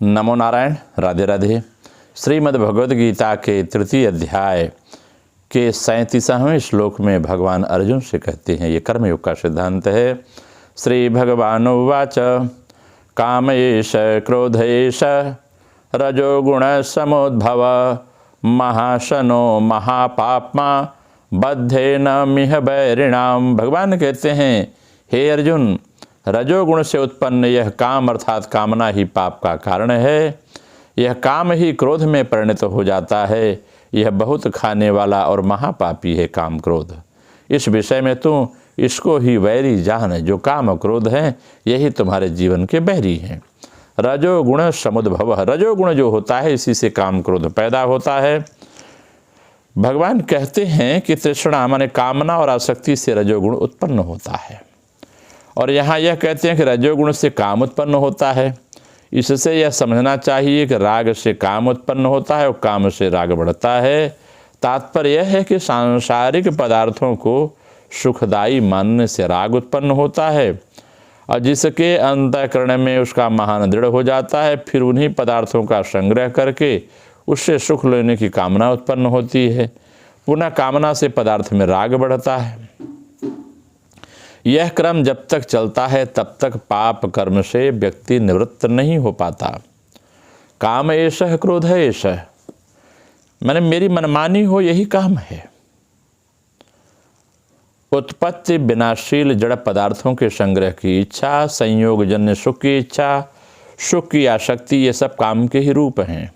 नमो नारायण। राधे राधे। श्रीमद् भगवद गीता के तृतीय अध्याय के 37वें श्लोक में भगवान अर्जुन से कहते हैं, ये कर्मयोग का सिद्धांत है। श्री भगवान उवाच काम एष क्रोध एष रजोगुण समोद्भव महाशनो महापाप्मा बद्धेन मिह बैरिणाम। भगवान कहते हैं, हे अर्जुन, रजोगुण से उत्पन्न यह काम अर्थात कामना ही पाप का कारण है। यह काम ही क्रोध में परिणत हो जाता है। यह बहुत खाने वाला और महापापी है काम क्रोध। इस विषय में तू इसको ही वैरी जान। जो काम क्रोध हैं यही तुम्हारे जीवन के बैरी हैं। रजोगुण समुद्भव, रजोगुण जो होता है इसी से काम क्रोध पैदा होता है। भगवान कहते हैं कि तृष्णा माने कामना और आसक्ति से रजोगुण उत्पन्न होता है। और यहाँ यह कहते हैं कि रजोगुण से काम उत्पन्न होता है। इससे यह समझना चाहिए कि राग से काम उत्पन्न होता है और काम से राग बढ़ता है। तात्पर्य यह है कि सांसारिक पदार्थों को सुखदायी मानने से राग उत्पन्न होता है और जिसके अंतःकरण में उसका महान दृढ़ हो जाता है, फिर उन्हीं पदार्थों का संग्रह करके उससे सुख लेने की कामना उत्पन्न होती है। पुनः कामना से पदार्थ में राग बढ़ता है। यह क्रम जब तक चलता है तब तक पाप कर्म से व्यक्ति निवृत्त नहीं हो पाता। काम एषः क्रोध एषः, मैंने मेरी मनमानी हो यही काम है। उत्पत्ति विनाशील जड़ पदार्थों के संग्रह की इच्छा, संयोगजन्य सुख की इच्छा, सुख की आसक्ति, ये सब काम के ही रूप हैं।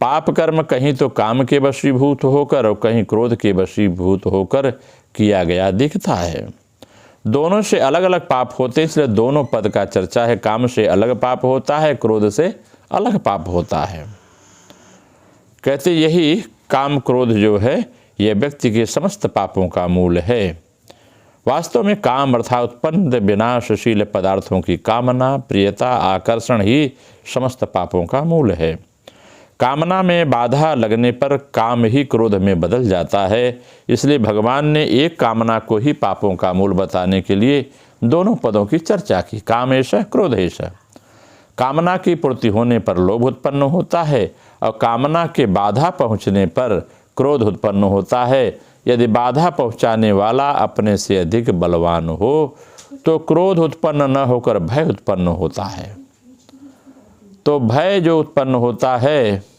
पाप कर्म कहीं तो काम के वशीभूत होकर और कहीं क्रोध के वशीभूत होकर किया गया दिखता है। दोनों से अलग अलग पाप होते हैं, इसलिए दोनों पद का चर्चा है। काम से अलग पाप होता है, क्रोध से अलग पाप होता है। कहते यही काम क्रोध जो है यह व्यक्ति के समस्त पापों का मूल है। वास्तव में काम अर्थात उत्पन्न विनाशशील पदार्थों की कामना, प्रियता, आकर्षण ही समस्त पापों का मूल है। कामना में बाधा लगने पर काम ही क्रोध में बदल जाता है। इसलिए भगवान ने एक कामना को ही पापों का मूल बताने के लिए दोनों पदों की चर्चा की। कामेश क्रोधेश। कामना की पूर्ति होने पर लोभ उत्पन्न होता है और कामना के बाधा पहुँचने पर क्रोध उत्पन्न होता है। यदि बाधा पहुँचाने वाला अपने से अधिक बलवान हो तो क्रोध उत्पन्न न होकर भय उत्पन्न होता है। तो भय जो उत्पन्न होता है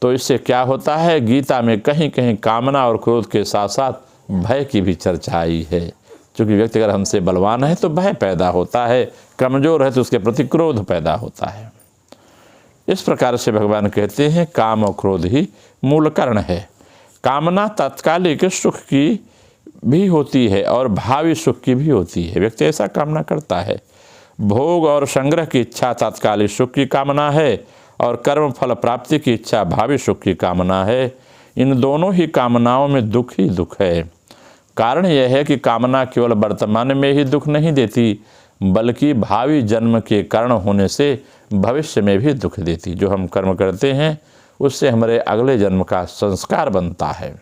तो इससे क्या होता है, गीता में कहीं कहीं कामना और क्रोध के साथ साथ भय की भी चर्चा आई है। क्योंकि व्यक्ति अगर हमसे बलवान है तो भय पैदा होता है, कमजोर है तो उसके प्रति क्रोध पैदा होता है। इस प्रकार से भगवान कहते हैं काम और क्रोध ही मूल कारण है। कामना तात्कालिक सुख की भी होती है और भावी सुख की भी होती है। व्यक्ति ऐसा कामना करता है। भोग और संग्रह की इच्छा तात्कालिक सुख की कामना है और कर्म फल प्राप्ति की इच्छा भावी सुख की कामना है। इन दोनों ही कामनाओं में दुख ही दुख है। कारण यह है कि कामना केवल वर्तमान में ही दुख नहीं देती बल्कि भावी जन्म के कारण होने से भविष्य में भी दुख देती। जो हम कर्म करते हैं उससे हमारे अगले जन्म का संस्कार बनता है।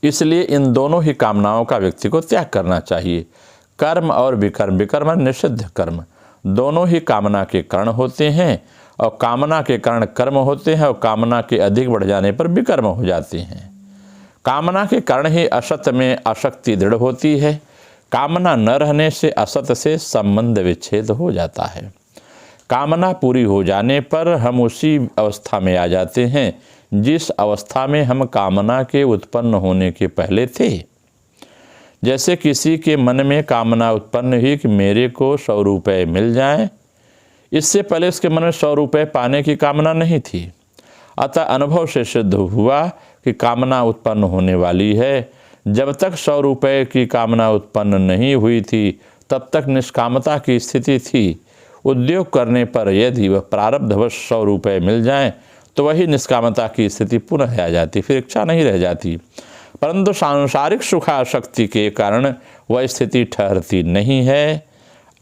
इसलिए इन दोनों ही कामनाओं का व्यक्ति को त्याग करना चाहिए। कर्म और विकर्म, विकर्म निषिद्ध कर्म, दोनों ही कामना के कारण होते हैं और कामना के कारण कर्म होते हैं और कामना के अधिक बढ़ जाने पर विकर्म हो जाते हैं। कामना के कारण ही असत में आसक्ति दृढ़ होती है। कामना न रहने से असत से संबंध विच्छेद हो जाता है। कामना पूरी हो जाने पर हम उसी अवस्था में आ जाते हैं जिस अवस्था में हम कामना के उत्पन्न होने के पहले थे। जैसे किसी के मन में कामना उत्पन्न हुई कि मेरे को 100 रुपये मिल जाएं, इससे पहले उसके मन में 100 रुपये पाने की कामना नहीं थी। अतः अनुभव से सिद्ध हुआ कि कामना उत्पन्न होने वाली है। जब तक 100 रुपये की कामना उत्पन्न नहीं हुई थी तब तक निष्कामता की स्थिति थी। उद्योग करने पर यदि वह प्रारब्धवश 100 रुपये मिल जाएं तो वही निष्कामता की स्थिति पुनः आ जाती, फिर इच्छा नहीं रह जाती। परंतु सांसारिक सुखासक्ति के कारण वह स्थिति ठहरती नहीं है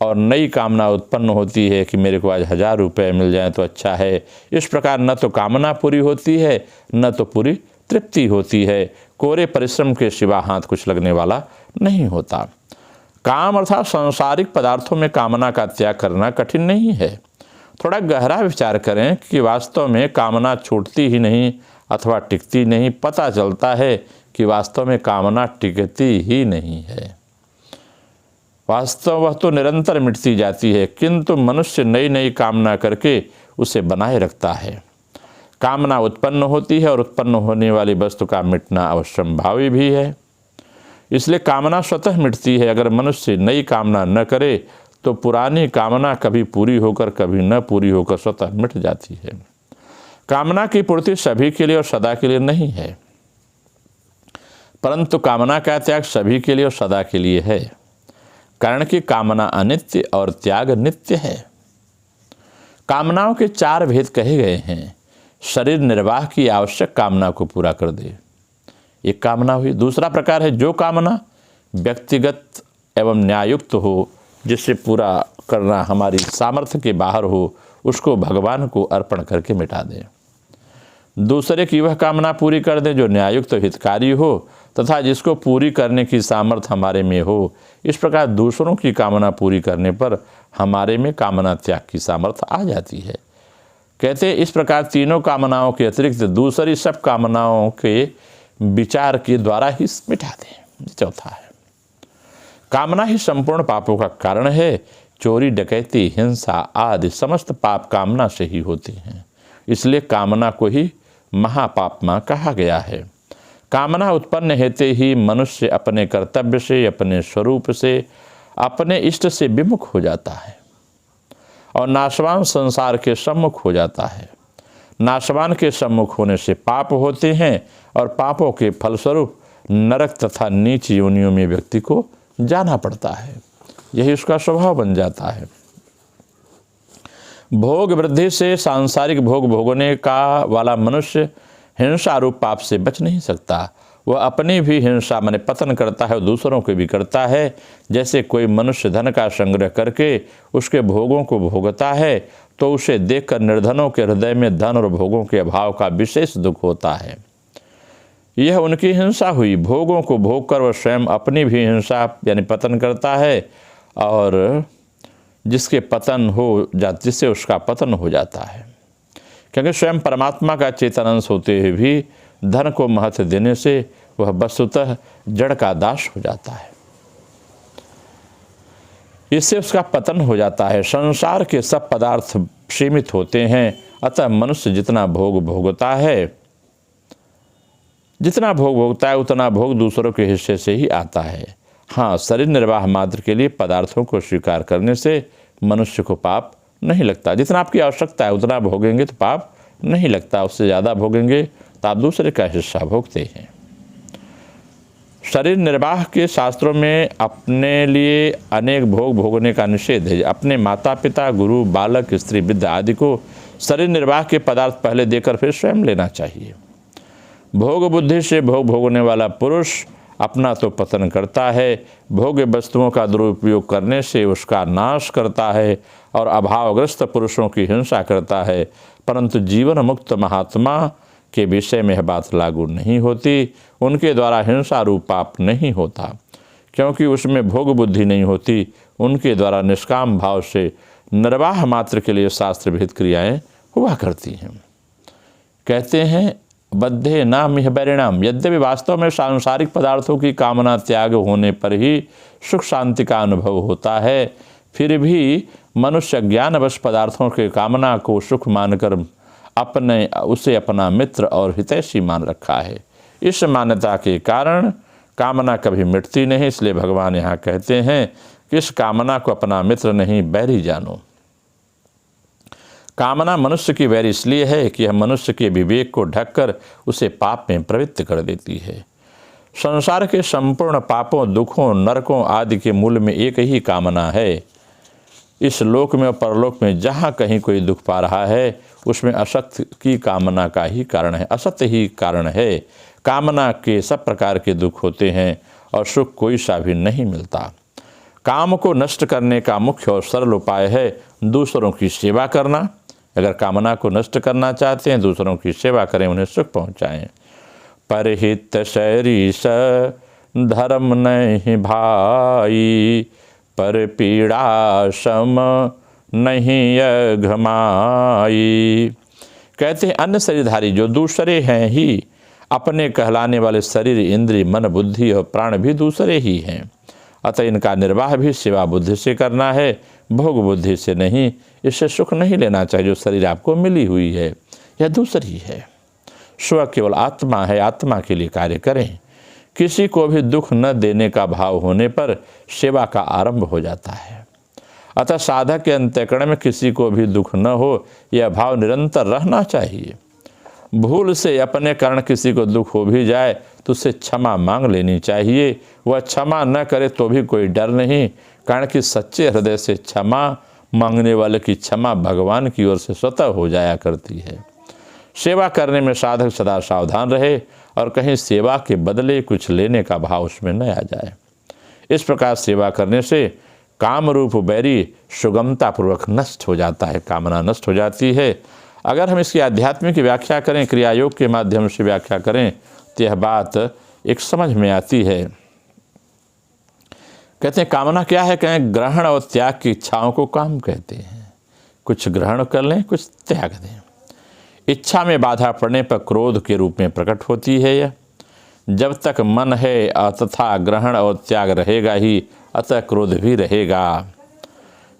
और नई कामना उत्पन्न होती है कि मेरे को आज 1000 रुपये मिल जाए तो अच्छा है। इस प्रकार न तो कामना पूरी होती है न तो पूरी तृप्ति होती है। कोरे परिश्रम के सिवा हाथ कुछ लगने वाला नहीं होता। काम अर्थात सांसारिक पदार्थों में कामना का त्याग करना कठिन नहीं है। थोड़ा गहरा विचार करें कि वास्तव में कामना छूटती ही नहीं अथवा टिकती नहीं। पता चलता है कि वास्तव में कामना टिकती ही नहीं है। वास्तव वह तो निरंतर मिटती जाती है, किंतु मनुष्य नई नई कामना करके उसे बनाए रखता है। कामना उत्पन्न होती है और उत्पन्न होने वाली वस्तु का मिटना अवश्यंभावी भी है। इसलिए कामना स्वतः मिटती है। अगर मनुष्य नई कामना न करे तो पुरानी कामना कभी पूरी होकर कभी न पूरी होकर स्वतः मिट जाती है। कामना की पूर्ति सभी के लिए और सदा के लिए नहीं है, परंतु कामना का त्याग सभी के लिए और सदा के लिए है, कारण कि कामना अनित्य और त्याग नित्य है। कामनाओं के 4 भेद कहे गए हैं। शरीर निर्वाह की आवश्यक कामना को पूरा कर दे, एक कामना हुई। दूसरा प्रकार है जो कामना व्यक्तिगत एवं न्यायुक्त हो, जिससे पूरा करना हमारी सामर्थ्य के बाहर हो, उसको भगवान को अर्पण करके मिटा दें। दूसरे की वह कामना पूरी कर दें जो न्यायुक्त हितकारी हो तथा जिसको पूरी करने की सामर्थ्य हमारे में हो। इस प्रकार दूसरों की कामना पूरी करने पर हमारे में कामना त्याग की सामर्थ्य आ जाती है। कहते हैं इस प्रकार तीनों कामनाओं के अतिरिक्त दूसरी सब कामनाओं के विचार के द्वारा ही मिटा दें। चौथा है कामना ही संपूर्ण पापों का कारण है। चोरी, डकैती, हिंसा आदि समस्त पाप कामना से ही होते हैं। इसलिए कामना को ही महापापमा कहा गया है। कामना उत्पन्न होते ही मनुष्य अपने कर्तव्य से, अपने स्वरूप से, अपने इष्ट से विमुख हो जाता है और नाशवान संसार के सम्मुख हो जाता है। नाशवान के सम्मुख होने से पाप होते हैं और पापों के फलस्वरूप नरक तथा नीच योनियों में व्यक्ति को जाना पड़ता है। यही उसका स्वभाव बन जाता है। भोग वृद्धि से सांसारिक भोग भोगने का वाला मनुष्य हिंसा रूप पाप से बच नहीं सकता। वह अपनी भी हिंसा माने पतन करता है और दूसरों को भी करता है। जैसे कोई मनुष्य धन का संग्रह करके उसके भोगों को भोगता है तो उसे देखकर निर्धनों के हृदय में धन और भोगों के अभाव का विशेष दुख होता है। यह उनकी हिंसा हुई। भोगों को भोग कर वह स्वयं अपनी भी हिंसा यानी पतन करता है और जिसके पतन हो जिससे उसका पतन हो जाता है, क्योंकि स्वयं परमात्मा का चेतन अंश होते हुए भी धन को महत्व देने से वह वस्तुतः जड़ का दास हो जाता है। इससे उसका पतन हो जाता है। संसार के सब पदार्थ सीमित होते हैं, अतः मनुष्य जितना भोग भोगता है उतना भोग दूसरों के हिस्से से ही आता है। हाँ, शरीर निर्वाह मात्र के लिए पदार्थों को स्वीकार करने से मनुष्य को पाप नहीं लगता। जितना आपकी आवश्यकता है उतना भोगेंगे तो पाप नहीं लगता, उससे ज़्यादा भोगेंगे तो आप दूसरे का हिस्सा भोगते हैं। शरीर निर्वाह के शास्त्रों में अपने लिए अनेक भोग भोगने का निषेध है। अपने माता पिता, गुरु, बालक, स्त्री, वृद्ध आदि को शरीर निर्वाह के पदार्थ पहले देकर फिर स्वयं लेना चाहिए। भोग बुद्धि से भोग भोगने वाला पुरुष अपना तो पतन करता है, भोग्य वस्तुओं का दुरुपयोग करने से उसका नाश करता है और अभावग्रस्त पुरुषों की हिंसा करता है। परंतु जीवन मुक्त महात्मा के विषय में यह बात लागू नहीं होती। उनके द्वारा हिंसा रूप पाप नहीं होता, क्योंकि उसमें भोग बुद्धि नहीं होती। उनके द्वारा निष्काम भाव से निर्वाह मात्र के लिए शास्त्र विहित क्रियाएँ हुआ करती हैं। कहते हैं बद्धे नाम यह परिणाम। यद्यपि वास्तव में सांसारिक पदार्थों की कामना त्याग होने पर ही सुख शांति का अनुभव होता है, फिर भी मनुष्य ज्ञानवश पदार्थों के कामना को सुख मानकर उसे अपना मित्र और हितैषी मान रखा है। इस मान्यता के कारण कामना कभी मिटती नहीं। इसलिए भगवान यहाँ कहते हैं कि इस कामना को अपना मित्र नहीं बैरी जानो। कामना मनुष्य की वैर इसलिए है कि यह मनुष्य के विवेक को ढककर उसे पाप में प्रवृत्त कर देती है। संसार के संपूर्ण पापों, दुखों, नरकों आदि के मूल में एक ही कामना है। इस लोक में और परलोक में जहाँ कहीं कोई दुख पा रहा है उसमें असत्य की कामना का ही कारण है, असत्य ही कारण है। कामना के सब प्रकार के दुख होते हैं और सुख कोई सा भी नहीं मिलता। काम को नष्ट करने का मुख्य और सरल उपाय है दूसरों की सेवा करना। अगर कामना को नष्ट करना चाहते हैं, दूसरों की सेवा करें, उन्हें सुख पहुँचाएँ। परहित शरीष धर्म नहीं भाई, पर पीड़ा सम नहीं अघमाई। कहते हैं अन्य शरीरधारी जो दूसरे हैं ही अपने कहलाने वाले शरीर, इंद्रिय, मन, बुद्धि और प्राण भी दूसरे ही हैं। अतः इनका निर्वाह भी सेवा बुद्धि से करना है, भोग बुद्धि से नहीं। इससे सुख नहीं लेना चाहिए। जो शरीर आपको मिली हुई है यह दूसरी है। स्व केवल आत्मा है, आत्मा के लिए कार्य करें। किसी को भी दुख न देने का भाव होने पर सेवा का आरंभ हो जाता है। अतः साधक के अंतःकरण में किसी को भी दुख न हो, यह भाव निरंतर रहना चाहिए। भूल से अपने कारण किसी को दुख हो भी जाए तो उससे क्षमा मांग लेनी चाहिए। वह क्षमा न करे तो भी कोई डर नहीं, कारण कि सच्चे हृदय से क्षमा मांगने वाले की क्षमा भगवान की ओर से स्वतः हो जाया करती है। सेवा करने में साधक सदा सावधान रहे और कहीं सेवा के बदले कुछ लेने का भाव उसमें न आ जाए। इस प्रकार सेवा करने से काम रूप बैरी सुगमतापूर्वक नष्ट हो जाता है, कामना नष्ट हो जाती है। अगर हम इसकी आध्यात्मिक व्याख्या करें, क्रिया योग के माध्यम से व्याख्या करें तो यह बात एक समझ में आती है। कहते हैं कामना क्या है? कहें ग्रहण और त्याग की इच्छाओं को काम कहते हैं। कुछ ग्रहण कर लें, कुछ त्याग दें। इच्छा में बाधा पड़ने पर क्रोध के रूप में प्रकट होती है। यह जब तक मन है तथा ग्रहण और त्याग रहेगा ही, अतः क्रोध भी रहेगा।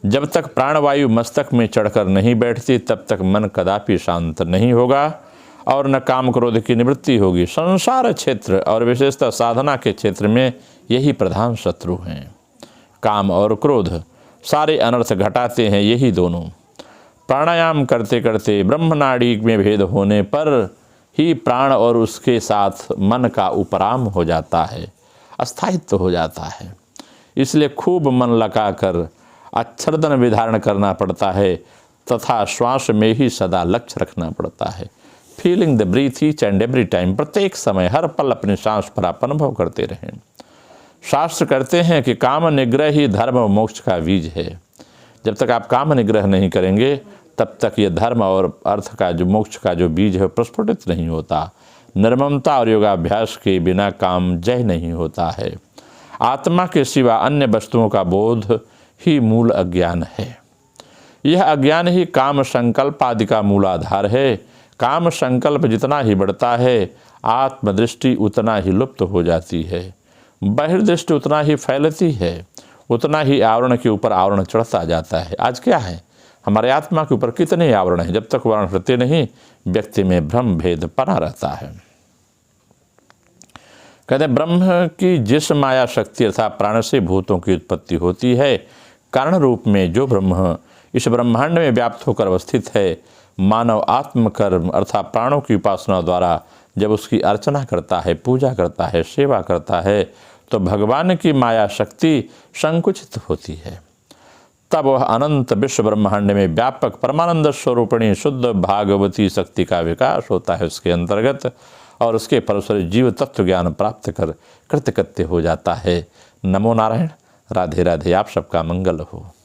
जब तक प्राणवायु मस्तक में चढ़कर नहीं बैठती तब तक मन कदापि शांत नहीं होगा और न काम क्रोध की निवृत्ति होगी। संसार क्षेत्र और विशेषतः साधना के क्षेत्र में यही प्रधान शत्रु हैं। काम और क्रोध सारे अनर्थ घटाते हैं यही दोनों। प्राणायाम करते करते ब्रह्मनाड़ी में भेद होने पर ही प्राण और उसके साथ मन का उपराम हो जाता है, अस्थायित्व हो जाता है। इसलिए खूब मन लगाकर अक्षरदन विधारण करना पड़ता है तथा श्वास में ही सदा लक्ष्य रखना पड़ता है। Feeling the breath each and every time, प्रत्येक समय हर पल अपनी सांस पर आप अनुभव करते रहें। शास्त्र कहते हैं कि काम निग्रह ही धर्म और मोक्ष का बीज है। जब तक आप काम निग्रह नहीं करेंगे तब तक ये धर्म और अर्थ का जो मोक्ष का जो बीज है प्रस्फुटित नहीं होता। निर्ममता और योगाभ्यास के बिना काम जय नहीं होता है। आत्मा के सिवा अन्य वस्तुओं का बोध ही मूल अज्ञान है। यह अज्ञान ही काम संकल्प आदि का मूलाधार है। काम संकल्प जितना ही बढ़ता है आत्मदृष्टि उतना ही लुप्त हो जाती है, बहिर्दृष्टि उतना ही फैलती है, उतना ही आवरण के ऊपर आवरण चढ़ता जाता है। आज क्या है, हमारे आत्मा के ऊपर कितने आवरण हैं? जब तक वर्ण हटते नहीं व्यक्ति में भ्रम भेद पना रहता है। कहते हैं ब्रह्म की जिस माया शक्ति अर्थात प्राण से भूतों की उत्पत्ति होती है, कारण रूप में जो ब्रह्म इस ब्रह्मांड में व्याप्त होकर अवस्थित है, मानव आत्मकर्म अर्थात प्राणों की उपासना द्वारा जब उसकी अर्चना करता है, पूजा करता है, सेवा करता है तो भगवान की माया शक्ति संकुचित होती है। तब वह अनंत विश्व ब्रह्मांड में व्यापक परमानंद स्वरूपिणी शुद्ध भागवती शक्ति का विकास होता है उसके अंतर्गत, और उसके फलस्वरूप जीव तत्व ज्ञान प्राप्त कर कृतकृत्य हो जाता है। नमो नारायण। राधे राधे। आप सबका मंगल हो।